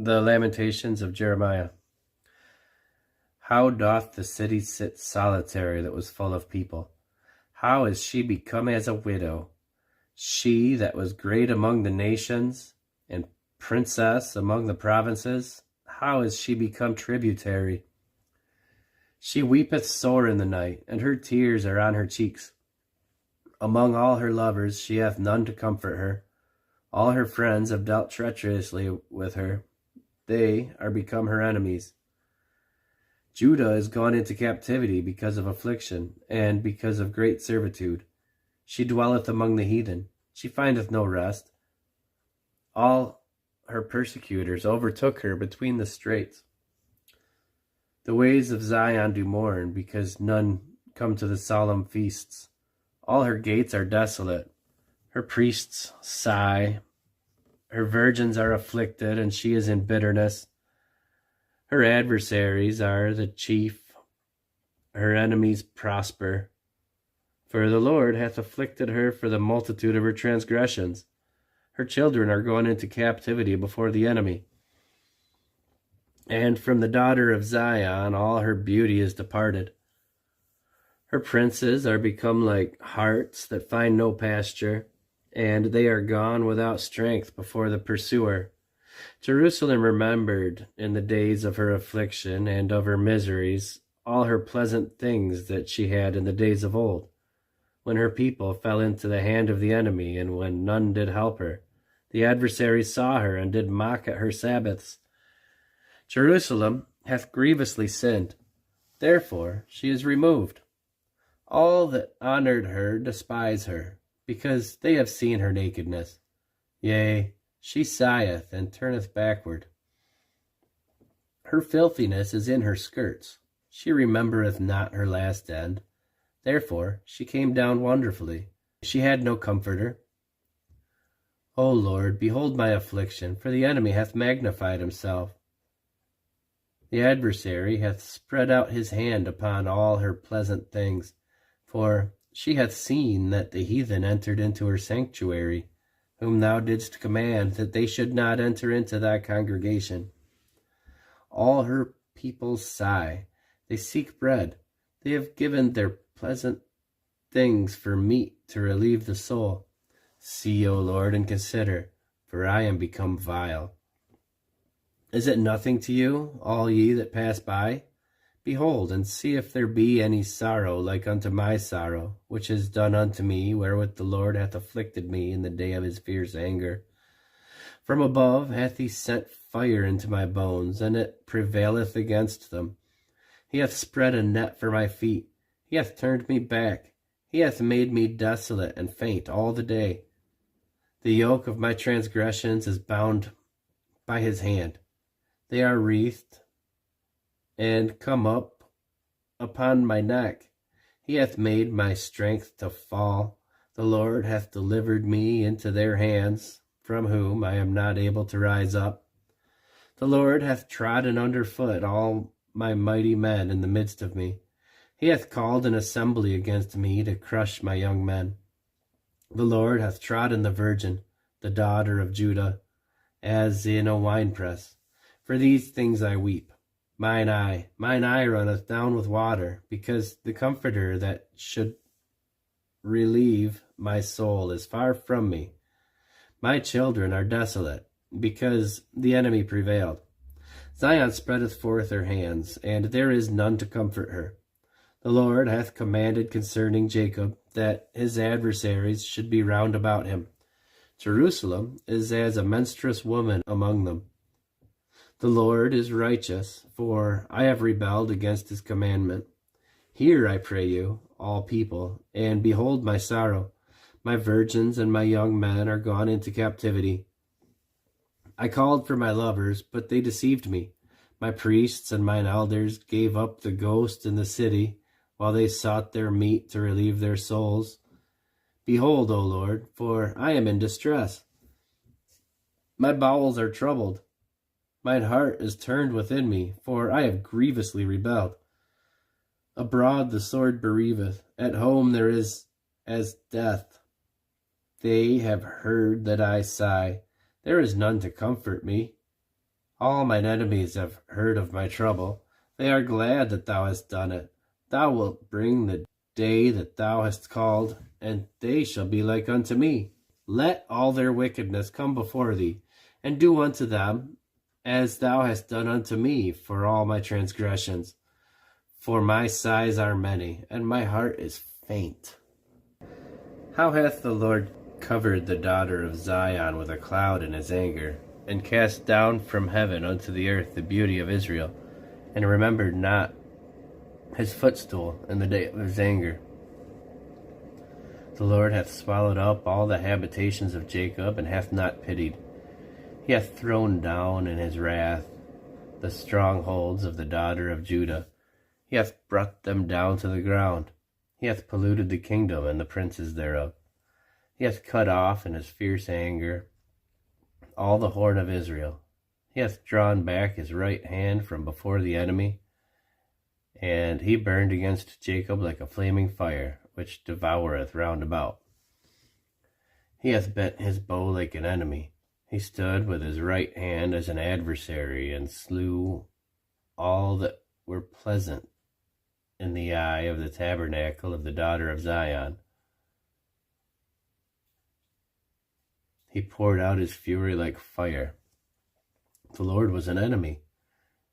The Lamentations of Jeremiah. How doth the city sit solitary that was full of people? How is she become as a widow? She that was great among the nations, and princess among the provinces, how is she become tributary? She weepeth sore in the night, and her tears are on her cheeks. Among all her lovers she hath none to comfort her. All her friends have dealt treacherously with her. They are become her enemies. Judah is gone into captivity because of affliction, and because of great servitude. She dwelleth among the heathen. She findeth no rest. All her persecutors overtook her between the straits. The ways of Zion do mourn, because none come to the solemn feasts. All her gates are desolate. Her priests sigh. Her virgins are afflicted, and she is in bitterness. Her adversaries are the chief. Her enemies prosper. For the Lord hath afflicted her for the multitude of her transgressions. Her children are gone into captivity before the enemy. And from the daughter of Zion all her beauty is departed. Her princes are become like harts that find no pasture, and they are gone without strength before the pursuer. Jerusalem remembered in the days of her affliction and of her miseries all her pleasant things that she had in the days of old, when her people fell into the hand of the enemy, and when none did help her. The adversaries saw her, and did mock at her Sabbaths. Jerusalem hath grievously sinned, therefore she is removed. All that honored her despise her, because they have seen her nakedness. Yea, she sigheth and turneth backward. Her filthiness is in her skirts. She remembereth not her last end. Therefore she came down wonderfully. She had no comforter. O Lord, behold my affliction, for the enemy hath magnified himself. The adversary hath spread out his hand upon all her pleasant things, for she hath seen that the heathen entered into her sanctuary, whom thou didst command that they should not enter into thy congregation. All her people sigh. They seek bread. They have given their pleasant things for meat to relieve the soul. See, O Lord, and consider, for I am become vile. Is it nothing to you, all ye that pass by? Behold, and see if there be any sorrow like unto my sorrow, which is done unto me, wherewith the Lord hath afflicted me in the day of his fierce anger. From above hath he sent fire into my bones, and it prevaileth against them. He hath spread a net for my feet. He hath turned me back. He hath made me desolate and faint all the day. The yoke of my transgressions is bound by his hand. They are wreathed and come up upon my neck. He hath made my strength to fall. The Lord hath delivered me into their hands, from whom I am not able to rise up. The Lord hath trodden under foot all my mighty men in the midst of me. He hath called an assembly against me to crush my young men. The Lord hath trodden the virgin, the daughter of Judah, as in a winepress. For these things I weep. Mine eye runneth down with water, because the Comforter that should relieve my soul is far from me. My children are desolate, because the enemy prevailed. Zion spreadeth forth her hands, and there is none to comfort her. The Lord hath commanded concerning Jacob that his adversaries should be round about him. Jerusalem is as a menstruous woman among them. The Lord is righteous, for I have rebelled against his commandment. Hear, I pray you, all people, and behold my sorrow. My virgins and my young men are gone into captivity. I called for my lovers, but they deceived me. My priests and mine elders gave up the ghost in the city, while they sought their meat to relieve their souls. Behold, O Lord, for I am in distress. My bowels are troubled. Mine heart is turned within me, for I have grievously rebelled. Abroad the sword bereaveth, at home there is as death. They have heard that I sigh. There is none to comfort me. All mine enemies have heard of my trouble. They are glad that thou hast done it. Thou wilt bring the day that thou hast called, and they shall be like unto me. Let all their wickedness come before thee, and do unto them as thou hast done unto me for all my transgressions. For my sighs are many, and my heart is faint. How hath the Lord covered the daughter of Zion with a cloud in his anger, and cast down from heaven unto the earth the beauty of Israel, and remembered not his footstool in the day of his anger. The Lord hath swallowed up all the habitations of Jacob, and hath not pitied. He hath thrown down in his wrath the strongholds of the daughter of Judah. He hath brought them down to the ground. He hath polluted the kingdom and the princes thereof. He hath cut off in his fierce anger all the horn of Israel. He hath drawn back his right hand from before the enemy, and he burned against Jacob like a flaming fire, which devoureth round about. He hath bent his bow like an enemy. He stood with his right hand as an adversary, and slew all that were pleasant in the eye of the tabernacle of the daughter of Zion. He poured out his fury like fire. The Lord was an enemy.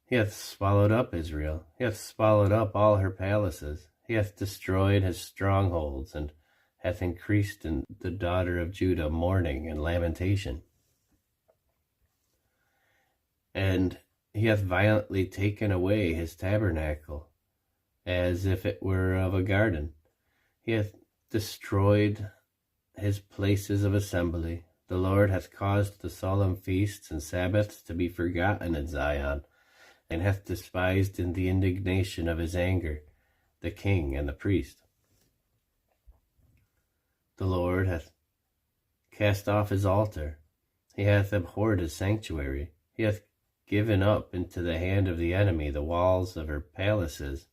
He hath swallowed up Israel. He hath swallowed up all her palaces. He hath destroyed his strongholds, and hath increased in the daughter of Judah mourning and lamentation. And he hath violently taken away his tabernacle, as if it were of a garden. He hath destroyed his places of assembly. The Lord hath caused the solemn feasts and Sabbaths to be forgotten in Zion, and hath despised in the indignation of his anger the king and the priest. The Lord hath cast off his altar. He hath abhorred his sanctuary. He hath given up into the hand of the enemy the walls of her palaces.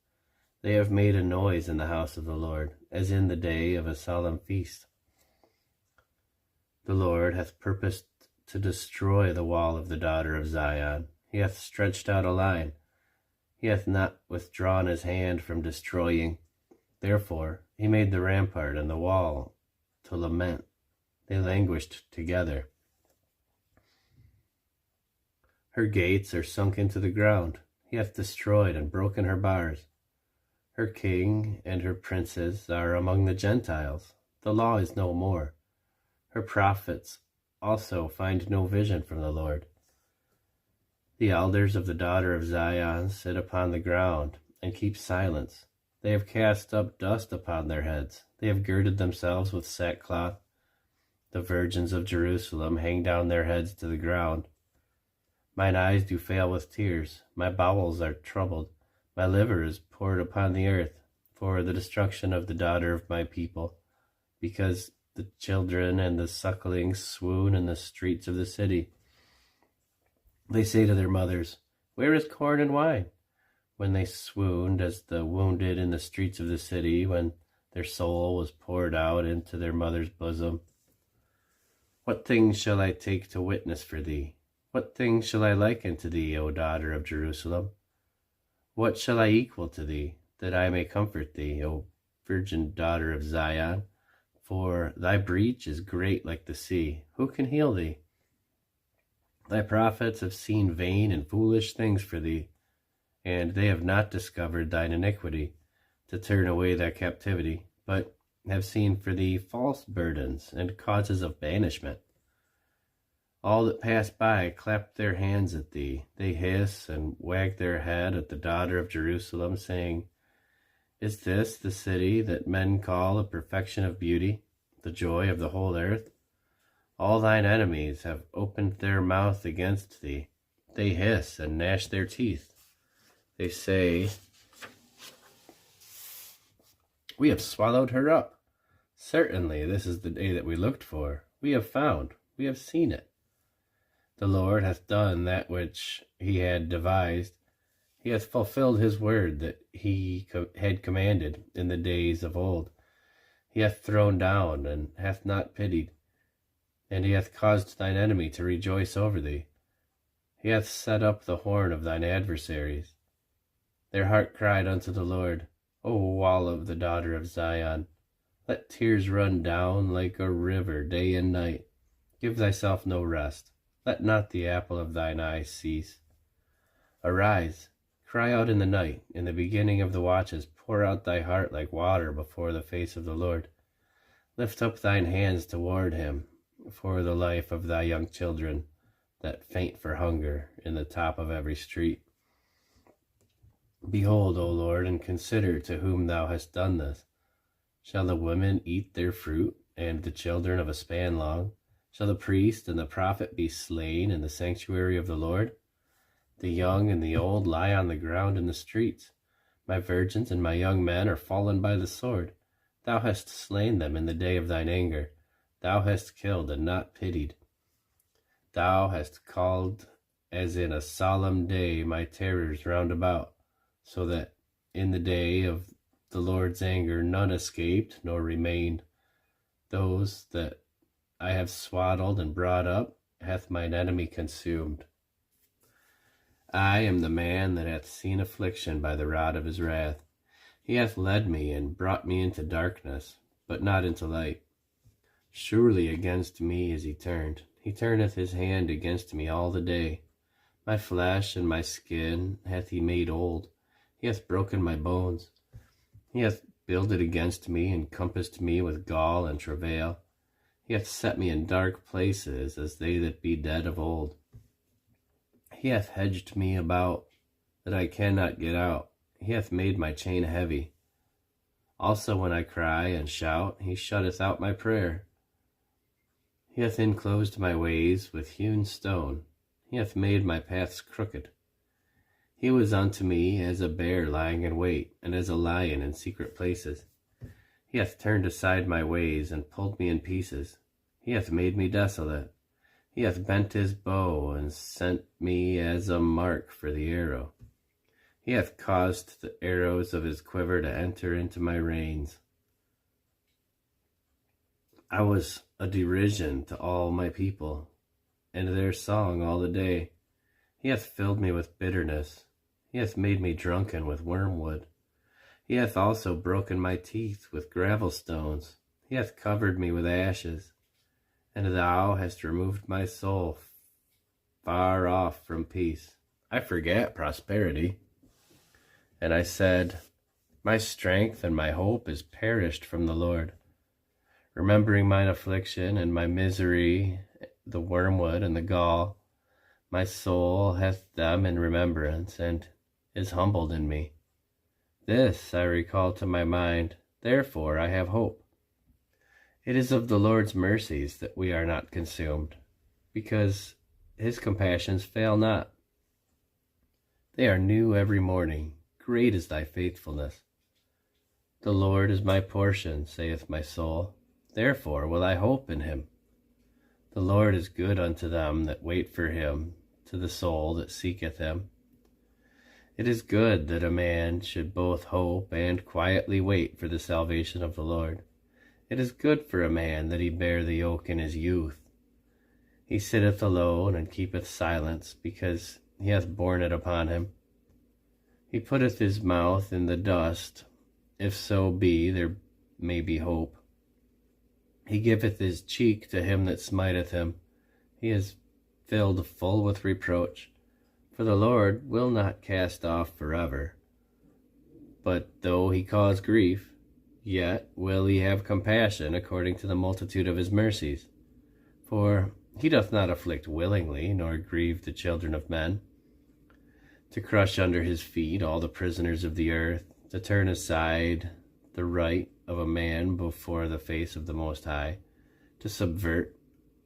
They have made a noise in the house of the Lord, as in the day of a solemn feast. The Lord hath purposed to destroy the wall of the daughter of Zion. He hath stretched out a line. He hath not withdrawn his hand from destroying. Therefore he made the rampart and the wall to lament. They languished together. Her gates are sunk into the ground. He hath destroyed and broken her bars. Her king and her princes are among the Gentiles. The law is no more. Her prophets also find no vision from the Lord. The elders of the daughter of Zion sit upon the ground and keep silence. They have cast up dust upon their heads. They have girded themselves with sackcloth. The virgins of Jerusalem hang down their heads to the ground. Mine eyes do fail with tears. My bowels are troubled. My liver is poured upon the earth for the destruction of the daughter of my people, because the children and the sucklings swoon in the streets of the city. They say to their mothers, "Where is corn and wine?" When they swooned as the wounded in the streets of the city, when their soul was poured out into their mother's bosom. What things shall I take to witness for thee? What things shall I liken to thee, O daughter of Jerusalem? What shall I equal to thee, that I may comfort thee, O virgin daughter of Zion? For thy breach is great like the sea. Who can heal thee? Thy prophets have seen vain and foolish things for thee, and they have not discovered thine iniquity, to turn away thy captivity, but have seen for thee false burdens and causes of banishment. All that pass by clap their hands at thee. They hiss and wag their head at the daughter of Jerusalem, saying, "Is this the city that men call a perfection of beauty, the joy of the whole earth?" All thine enemies have opened their mouth against thee. They hiss and gnash their teeth. They say, "We have swallowed her up. Certainly this is the day that we looked for. We have found, we have seen it. The Lord hath done that which he had devised. He hath fulfilled his word that he had commanded in the days of old. He hath thrown down and hath not pitied, and he hath caused thine enemy to rejoice over thee. He hath set up the horn of thine adversaries. Their heart cried unto the Lord, O wall of the daughter of Zion, let tears run down like a river day and night. Give thyself no rest. Let not the apple of thine eye cease. Arise, cry out in the night. In the beginning of the watches, pour out thy heart like water before the face of the Lord. Lift up thine hands toward him, for the life of thy young children that faint for hunger in the top of every street. Behold, O Lord, and consider to whom thou hast done this. Shall the women eat their fruit, and the children of a span long? Shall the priest and the prophet be slain in the sanctuary of the Lord? The young and the old lie on the ground in the streets. My virgins and my young men are fallen by the sword. Thou hast slain them in the day of thine anger. Thou hast killed and not pitied. Thou hast called as in a solemn day my terrors round about, so that in the day of the Lord's anger none escaped nor remained. Those that I have swaddled and brought up hath mine enemy consumed. I am the man that hath seen affliction by the rod of his wrath. He hath led me and brought me into darkness, but not into light. Surely against me is he turned. He turneth his hand against me all the day. My flesh and my skin hath he made old. He hath broken my bones. He hath builded against me, and compassed me with gall and travail. He hath set me in dark places, as they that be dead of old. He hath hedged me about, that I cannot get out. He hath made my chain heavy. Also when I cry and shout, he shutteth out my prayer. He hath enclosed my ways with hewn stone. He hath made my paths crooked. He was unto me as a bear lying in wait, and as a lion in secret places. He hath turned aside my ways, and pulled me in pieces. He hath made me desolate. He hath bent his bow, and sent me as a mark for the arrow. He hath caused the arrows of his quiver to enter into my reins. I was a derision to all my people, and their song all the day. He hath filled me with bitterness. He hath made me drunken with wormwood. He hath also broken my teeth with gravel stones. He hath covered me with ashes. And thou hast removed my soul far off from peace. I forgat prosperity. And I said, my strength and my hope is perished from the Lord. Remembering mine affliction and my misery, the wormwood and the gall, my soul hath them in remembrance, and is humbled in me. This I recall to my mind, therefore I have hope. It is of the Lord's mercies that we are not consumed, because his compassions fail not. They are new every morning. Great is thy faithfulness. The Lord is my portion, saith my soul. Therefore will I hope in him. The Lord is good unto them that wait for him, to the soul that seeketh him. It is good that a man should both hope and quietly wait for the salvation of the Lord. It is good for a man that he bear the yoke in his youth. He sitteth alone and keepeth silence, because he hath borne it upon him. He putteth his mouth in the dust, if so be there may be hope. He giveth his cheek to him that smiteth him. He is filled full with reproach. For the Lord will not cast off forever. But though he cause grief, yet will he have compassion according to the multitude of his mercies. For he doth not afflict willingly, nor grieve the children of men. To crush under his feet all the prisoners of the earth, to turn aside the right of a man before the face of the Most High, to subvert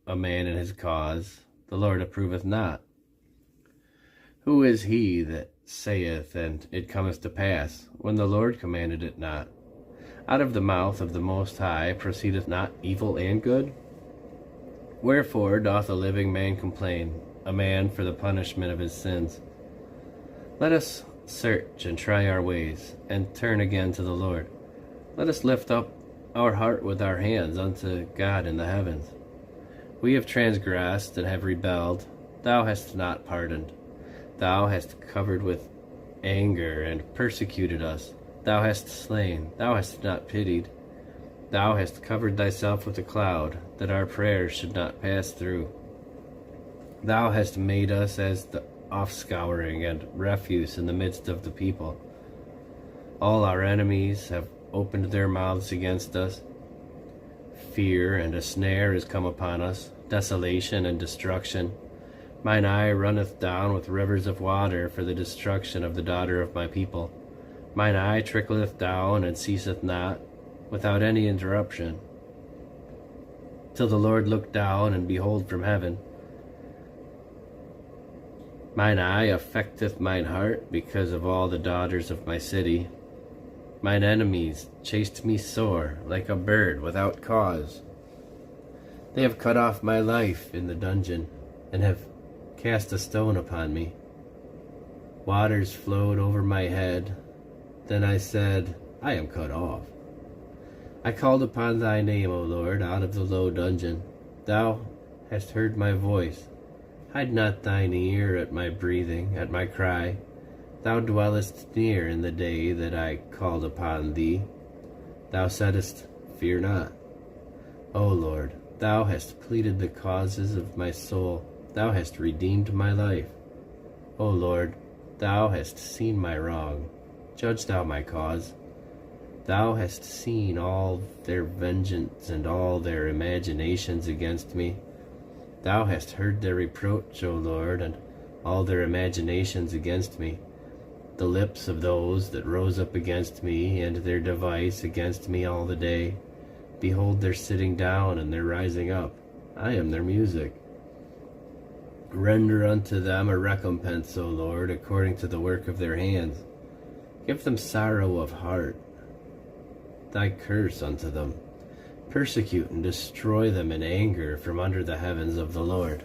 a man in his cause, the Lord approveth not. Who is he that saith, and it cometh to pass, when the Lord commanded it not? Out of the mouth of the Most High proceedeth not evil and good? Wherefore doth a living man complain, a man for the punishment of his sins? Let us search and try our ways, and turn again to the Lord. Let us lift up our heart with our hands unto God in the heavens. We have transgressed and have rebelled. thou hast not pardoned. Thou hast covered with anger and persecuted us. Thou hast slain, thou hast not pitied. Thou hast covered thyself with a cloud, that our prayers should not pass through. Thou hast made us as the offscouring and refuse in the midst of the people. All our enemies have opened their mouths against us. Fear and a snare is come upon us, desolation and destruction. Mine eye runneth down with rivers of water for the destruction of the daughter of my people. Mine eye trickleth down and ceaseth not, without any interruption, till the Lord look down and behold from heaven. Mine eye affecteth mine heart because of all the daughters of my city. Mine enemies chased me sore, like a bird without cause. They have cut off my life in the dungeon, and have cast a stone upon me. Waters flowed over my head. Then I said, I am cut off. I called upon thy name, O Lord, out of the low dungeon. Thou hast heard my voice. Hide not thine ear at my breathing, at my cry. Thou dwellest near in the day that I called upon thee. Thou saidst, Fear not. O Lord, thou hast pleaded the causes of my soul. Thou hast redeemed my life. O Lord, thou hast seen my wrong. Judge thou my cause. Thou hast seen all their vengeance and all their imaginations against me. Thou hast heard their reproach, O Lord, and all their imaginations against me. The lips of those that rose up against me, and their device against me all the day. Behold their sitting down and their rising up. I am their music. Render unto them a recompense, O Lord, according to the work of their hands. Give them sorrow of heart. Thy curse unto them. Persecute and destroy them in anger from under the heavens of the Lord.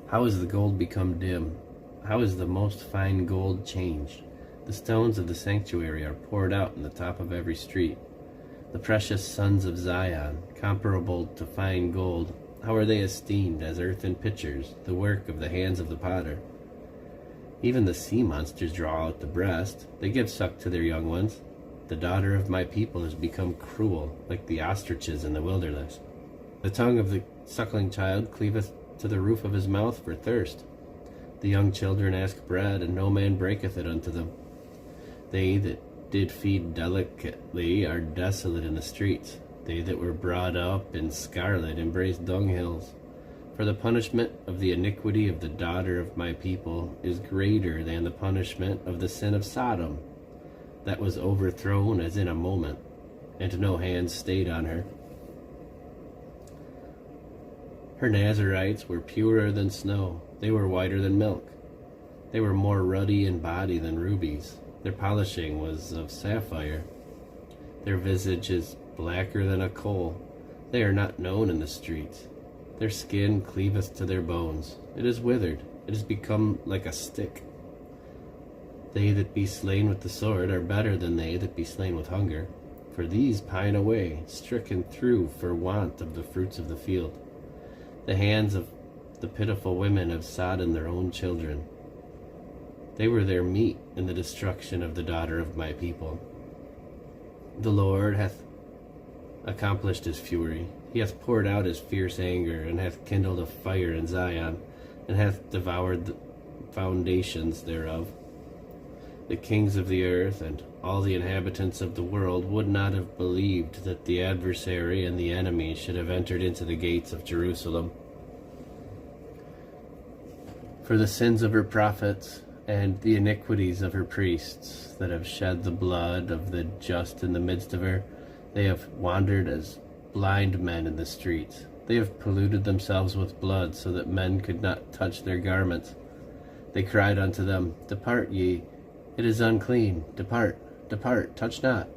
How is the gold become dim? How is the most fine gold changed? The stones of the sanctuary are poured out in the top of every street. The precious sons of Zion, comparable to fine gold, how are they esteemed as earthen pitchers, the work of the hands of the potter? Even the sea monsters draw out the breast. They give suck to their young ones. The daughter of my people has become cruel, like the ostriches in the wilderness. The tongue of the suckling child cleaveth to the roof of his mouth for thirst. The young children ask bread, and no man breaketh it unto them. They that did feed delicately are desolate in the streets. They that were brought up in scarlet embrace dunghills. For the punishment of the iniquity of the daughter of my people is greater than the punishment of the sin of Sodom, that was overthrown as in a moment, and no hand stayed on her. Her Nazarites were purer than snow. They were whiter than milk. They were more ruddy in body than rubies. Their polishing was of sapphire. Their visage is blacker than a coal. They are not known in the streets. Their skin cleaveth to their bones. It is withered. It is become like a stick. They that be slain with the sword are better than they that be slain with hunger. For these pine away, stricken through for want of the fruits of the field. The hands of the pitiful women have sodden their own children. They were their meat in the destruction of the daughter of my people. The Lord hath accomplished his fury. He hath poured out his fierce anger, and hath kindled a fire in Zion, and hath devoured the foundations thereof. The kings of the earth and all the inhabitants of the world would not have believed that the adversary and the enemy should have entered into the gates of Jerusalem. For the sins of her prophets and the iniquities of her priests that have shed the blood of the just in the midst of her, they have wandered as blind men in the streets. They have polluted themselves with blood, so that men could not touch their garments. They cried unto them, Depart ye, it is unclean, depart, depart, touch not.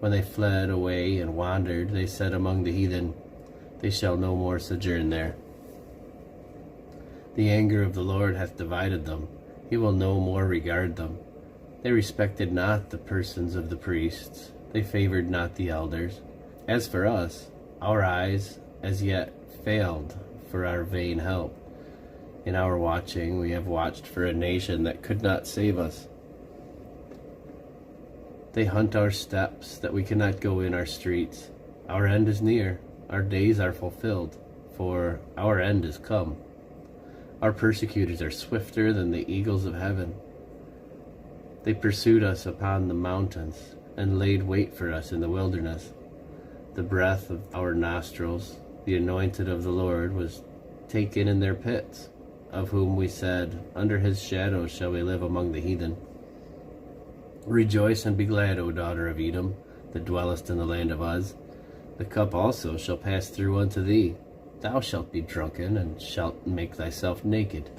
When they fled away and wandered, they said among the heathen, They shall no more sojourn there. The anger of the Lord hath divided them. He will no more regard them. They respected not the persons of the priests. They favored not the elders. As for us, our eyes as yet failed for our vain help. In our watching, we have watched for a nation that could not save us. They hunt our steps, that we cannot go in our streets. Our end is near, our days are fulfilled, for our end is come. Our persecutors are swifter than the eagles of heaven. They pursued us upon the mountains, and laid wait for us in the wilderness. The breath of our nostrils, the anointed of the Lord, was taken in their pits, of whom we said, under his shadow shall we live among the heathen. Rejoice and be glad, O daughter of Edom, that dwellest in the land of Uz. The cup also shall pass through unto thee. Thou shalt be drunken, and shalt make thyself naked.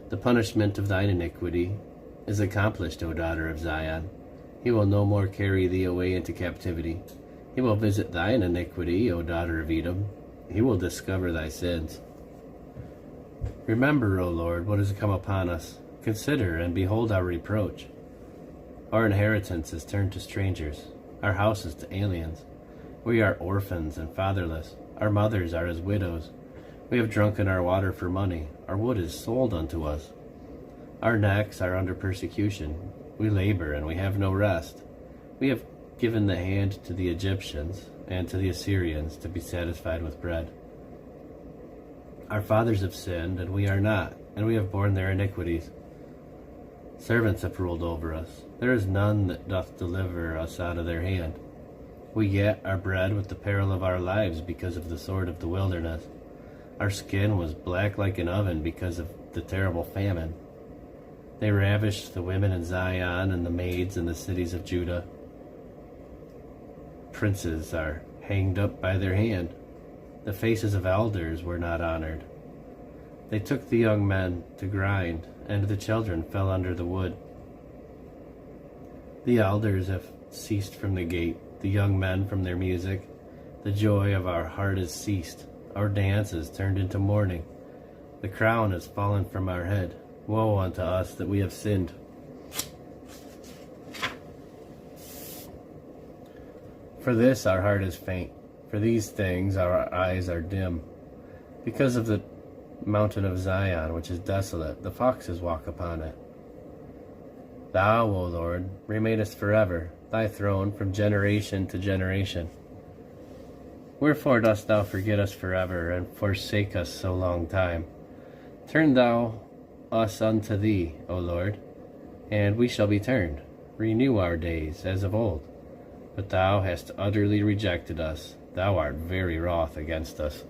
The punishment of thine iniquity is accomplished, O daughter of Zion. He will no more carry thee away into captivity. He will visit thine iniquity, O daughter of Edom. He will discover thy sins. Remember, O Lord, what has come upon us. Consider and behold our reproach. Our inheritance is turned to strangers, our houses to aliens. We are orphans and fatherless. Our mothers are as widows. We have drunken our water for money. Our wood is sold unto us. Our necks are under persecution. We labor and we have no rest. We have given the hand to the Egyptians and to the Assyrians to be satisfied with bread. Our fathers have sinned, and we are not, and we have borne their iniquities. Servants have ruled over us. There is none that doth deliver us out of their hand. We get our bread with the peril of our lives because of the sword of the wilderness. Our skin was black like an oven because of the terrible famine. They ravished the women in Zion and the maids in the cities of Judah. Princes are hanged up by their hand. The faces of elders were not honored. They took the young men to grind, and the children fell under the wood. The elders have ceased from the gate, the young men from their music. The joy of our heart is ceased. Our dance is turned into mourning. The crown has fallen from our head. Woe unto us that we have sinned. For this our heart is faint. For these things our eyes are dim. Because of the mountain of Zion, which is desolate, the foxes walk upon it. Thou, O Lord, remainest forever, thy throne from generation to generation. Wherefore dost thou forget us forever, and forsake us so long time? Turn thou us unto thee, O Lord, and we shall be turned. Renew our days as of old. But thou hast utterly rejected us. Thou art very wroth against us.